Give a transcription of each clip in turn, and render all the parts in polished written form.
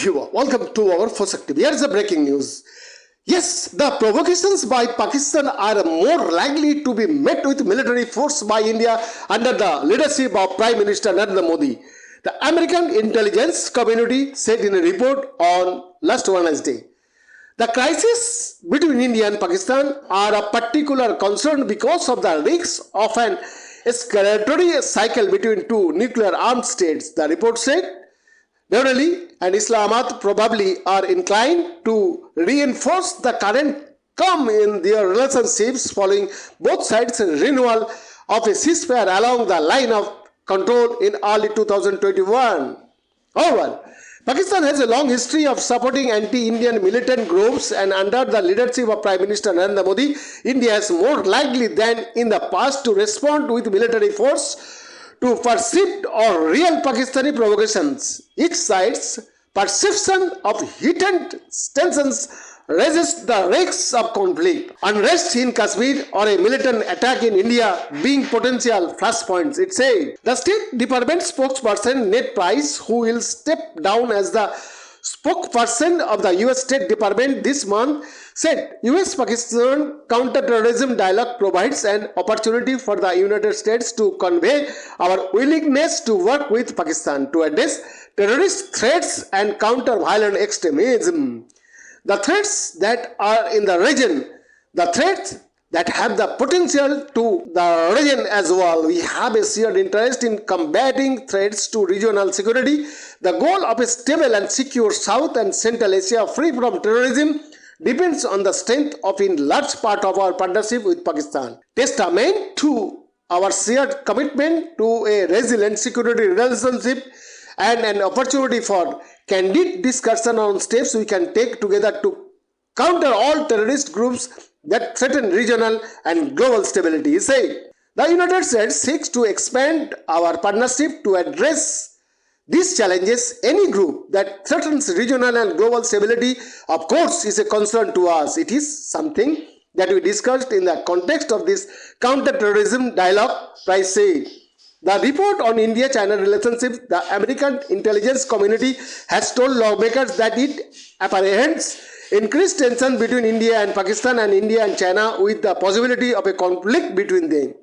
viewer, welcome to our first TV. Here is the breaking news. Yes, the provocations by Pakistan are more likely to be met with military force by India under the leadership of Prime Minister Narendra Modi. The American intelligence community said in a report on last Wednesday. The crisis between India and Pakistan are a particular concern because of the risks of an escalatory cycle between two nuclear armed states, the report said. New Delhi and Islamabad probably are inclined to reinforce the current calm in their relationships following both sides' renewal of a ceasefire along the line of control in early 2021. However, Pakistan has a long history of supporting anti-Indian militant groups, and under the leadership of Prime Minister Narendra Modi, India is more likely than in the past to respond with military force to perceived or real Pakistani provocations. Each side's perception of heightened tensions raises the risks of conflict, unrest in Kashmir, or a militant attack in India being potential flashpoints, it said. The State Department spokesperson Ned Price, who will step down as the spokesperson of the US State Department this month, said US-Pakistan counter-terrorism dialogue provides an opportunity for the United States to convey our willingness to work with Pakistan to address terrorist threats and counter violent extremism. The threats that are in the region, the threats that have the potential to the region as well. We have a shared interest in combating threats to regional security. The goal of a stable and secure South and Central Asia free from terrorism depends on the strength of in large part of our partnership with Pakistan. Testament to our shared commitment to a resilient security relationship and an opportunity for candid discussion on steps we can take together to counter all terrorist groups that threaten regional and global stability, he said. The United States seeks to expand our partnership to address these challenges. Any group that threatens regional and global stability, of course, is a concern to us. It is something that we discussed in the context of this counter-terrorism dialogue, Price said. The report on India-China relationship, the American intelligence community has told lawmakers that it apprehends increased tension between India and Pakistan and India and China with the possibility of a conflict between them.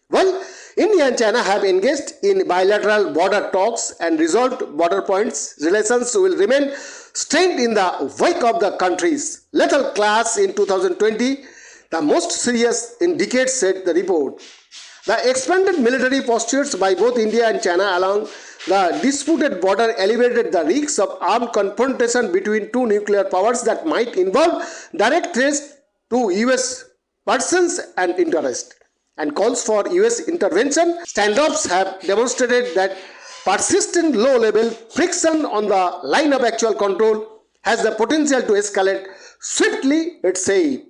Well, India and China have engaged in bilateral border talks and resolved border points. Relations will remain strained in the wake of the country's lethal clash in 2020, the most serious in decades, said the report. The expanded military postures by both India and China along the disputed border elevated the risks of armed confrontation between two nuclear powers that might involve direct threats to US persons and interest, and calls for US intervention. Standoffs have demonstrated that persistent low-level friction on the line of actual control has the potential to escalate swiftly, it said.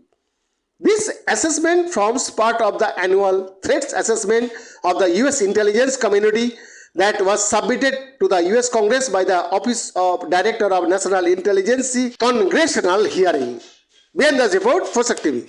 This assessment forms part of the annual threats assessment of the US intelligence community that was submitted to the US Congress by the Office of Director of National Intelligence Congressional Hearing. Behind the report, Fosak TV.